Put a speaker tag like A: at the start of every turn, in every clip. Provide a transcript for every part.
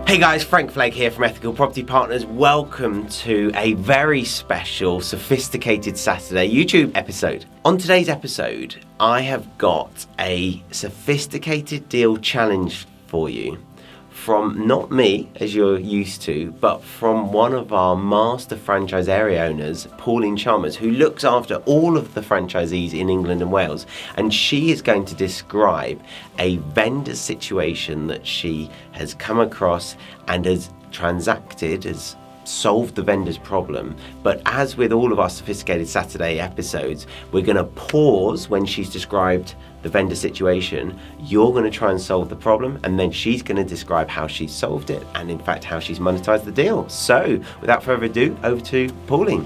A: Hey guys, Frank Flegg here from Ethical Property Partners. Welcome to a very special, sophisticated Saturday YouTube episode. On today's episode, I have got a sophisticated deal challenge for you from not me, as you're used to, but from one of our master franchise area owners, Paulene Chalmers, who looks after all of the franchisees in England and Wales. And she is going to describe a vendor situation that she has come across and has transacted, has solved the vendor's problem. But as with all of our sophisticated Saturday episodes, we're going to pause when she's described the vendor situation. You're going to try and solve the problem, and then she's going to describe how she solved it and in fact how she's monetized the deal. So without further ado, over to Pauline.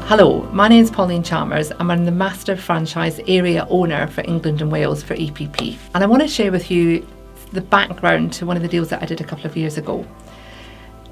B: Hello, my name is Paulene Chalmers and I'm the Master Franchise Area Owner for England and Wales for EPP. And I want to share with you the background to one of the deals that I did a couple of years ago.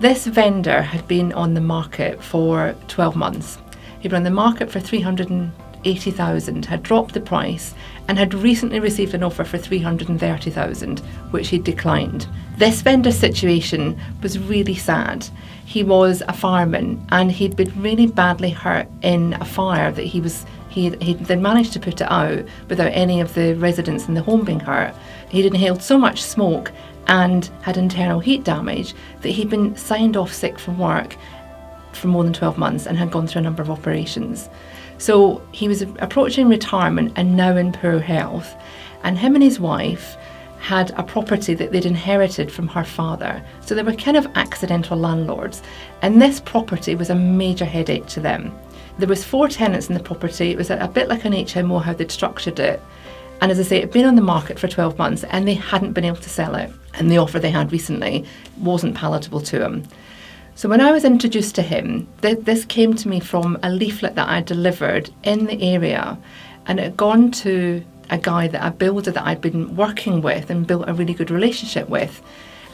B: This vendor had been on the market for 12 months. He'd been on the market for 380,000, had dropped the price and had recently received an offer for 330,000, which he declined. This vendor situation was really sad. He was a fireman and he'd been really badly hurt in a fire that he'd then managed to put it out without any of the residents in the home being hurt. He'd inhaled so much smoke and had internal heat damage that he'd been signed off sick from work for more than 12 months and had gone through a number of operations. So he was approaching retirement and now in poor health. And him and his wife had a property that they'd inherited from her father. So they were kind of accidental landlords. And this property was a major headache to them. There was 4 tenants in the property. It was a bit like an HMO, how they'd structured it. And as I say, it had been on the market for 12 months and they hadn't been able to sell it. And the offer they had recently wasn't palatable to him. So when I was introduced to him, this came to me from a leaflet that I delivered in the area, and it had gone to a builder that I'd been working with and built a really good relationship with.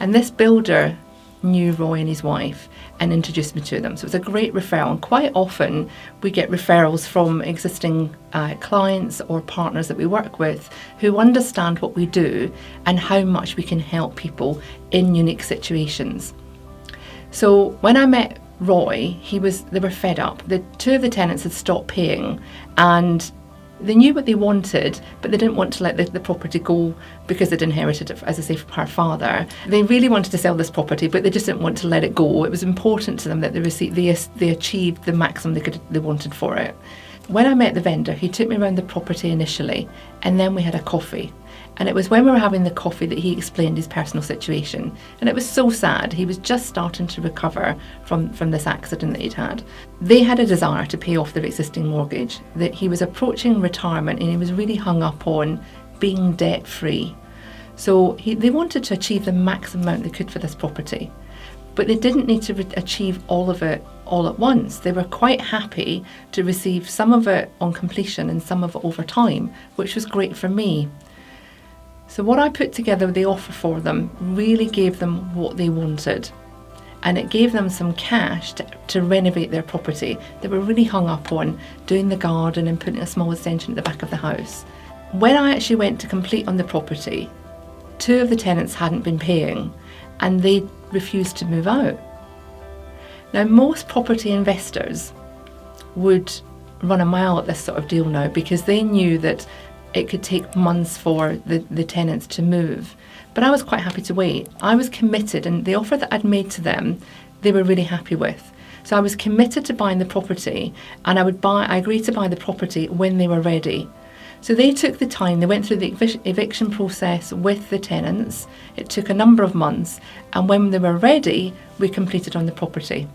B: And this builder knew Roy and his wife and introduced me to them. So it was a great referral. And quite often we get referrals from existing clients or partners that we work with who understand what we do and how much we can help people in unique situations. So when I met Roy, they were fed up. The 2 of the tenants had stopped paying and they knew what they wanted, but they didn't want to let the property go because they'd inherited it, as I say, from her father. They really wanted to sell this property, but they just didn't want to let it go. It was important to them that they achieved the maximum they wanted for it. When I met the vendor, he took me around the property initially, and then we had a coffee. And it was when we were having the coffee that he explained his personal situation. And it was so sad. He was just starting to recover from this accident that he'd had. They had a desire to pay off their existing mortgage, that he was approaching retirement and he was really hung up on being debt-free. So they wanted to achieve the maximum amount they could for this property. But they didn't need to achieve all of it all at once. They were quite happy to receive some of it on completion and some of it over time, which was great for me. So what I put together, the offer for them, really gave them what they wanted. And it gave them some cash to renovate their property. They were really hung up on doing the garden and putting a small extension at the back of the house. When I actually went to complete on the property, 2 of the tenants hadn't been paying and they refused to move out. Now, most property investors would run a mile at this sort of deal now because they knew that it could take months for the tenants to move. But I was quite happy to wait. I was committed, and the offer that I'd made to them, they were really happy with. So I was committed to buying the property, and I agreed to buy the property when they were ready. So they took the time, they went through the eviction process with the tenants. It took a number of months, and when they were ready, we completed on the property.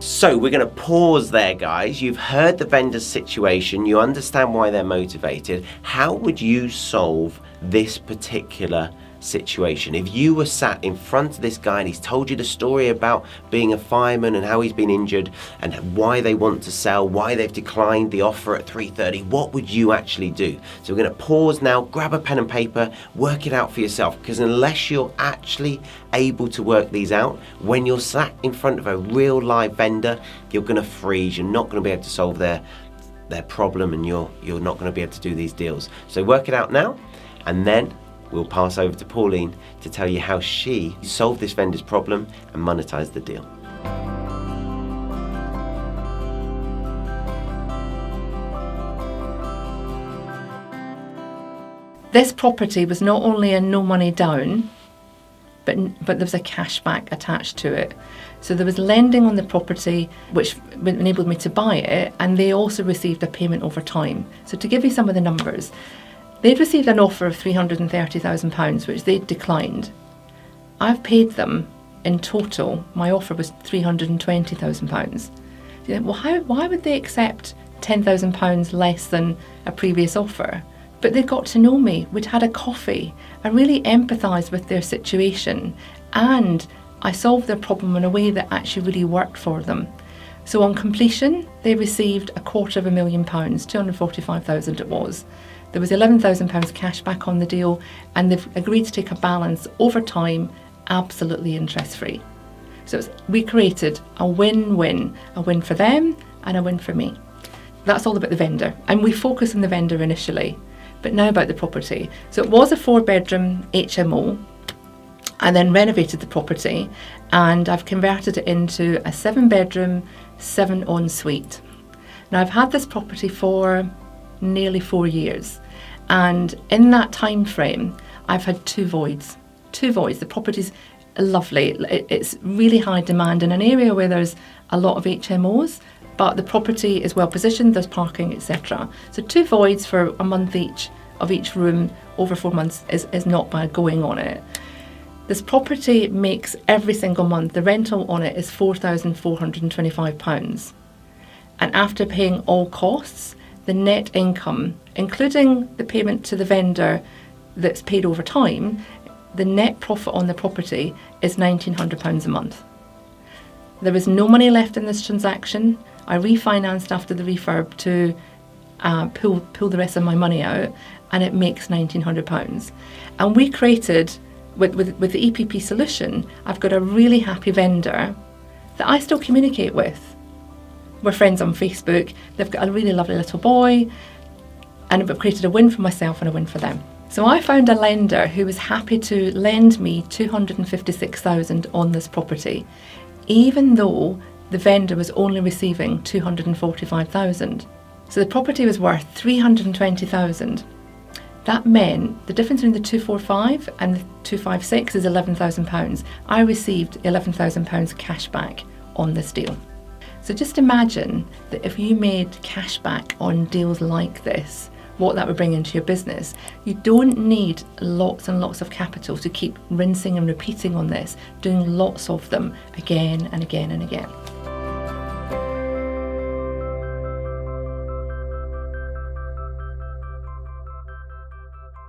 A: So we're going to pause there, guys. You've heard the vendor's situation. You understand why they're motivated. How would you solve this particular situation. If you were sat in front of this guy and he's told you the story about being a fireman and how he's been injured and why they want to sell, why they've declined the offer at 3:30, what would you actually do? So we're going to pause now, grab a pen and paper, work it out for yourself, because unless you're actually able to work these out, when you're sat in front of a real live vendor, you're going to freeze. You're not going to be able to solve their problem, and you're not going to be able to do these deals. So work it out now, and then we'll pass over to Pauline to tell you how she solved this vendor's problem and monetized the deal.
B: This property was not only a no money down, but there was a cashback attached to it. So there was lending on the property, which enabled me to buy it, and they also received a payment over time. So to give you some of the numbers, they'd received an offer of £330,000, which they'd declined. I've paid them in total, my offer was £320,000. You think, well, why would they accept £10,000 less than a previous offer? But they got to know me. We'd had a coffee. I really empathised with their situation, and I solved their problem in a way that actually really worked for them. So on completion, they received £250,000, £245,000 it was. There was £11,000 cash back on the deal, and they've agreed to take a balance over time, absolutely interest-free. So we created a win-win, a win for them and a win for me. That's all about the vendor, and we focus on the vendor initially. But now about the property. So it was a 4-bedroom HMO. I then renovated the property, and I've converted it into a 7-bedroom, 7-ensuite. Now I've had this property for nearly 4 years, and in that time frame I've had two voids. The property's lovely. It's really high demand in an area where there's a lot of HMOs, but the property is well positioned, there's parking, etc. So 2 voids for a month each of each room over 4 months is not bad going on it. This property makes every single month, the rental on it is £4,425. And after paying all costs, the net income, including the payment to the vendor that's paid over time, the net profit on the property is £1,900 a month. There was no money left in this transaction. I refinanced after the refurb to pull the rest of my money out, and it makes £1,900. And we created, with the EPP solution, I've got a really happy vendor that I still communicate with. We're friends on Facebook. They've got a really lovely little boy, and I've created a win for myself and a win for them. So I found a lender who was happy to lend me £256,000 on this property, even though the vendor was only receiving £245,000. So the property was worth £320,000. That meant the difference between the 245 and the 256 is £11,000. I received £11,000 cash back on this deal. So just imagine that if you made cash back on deals like this, what that would bring into your business. You don't need lots and lots of capital to keep rinsing and repeating on this, doing lots of them again and again and again.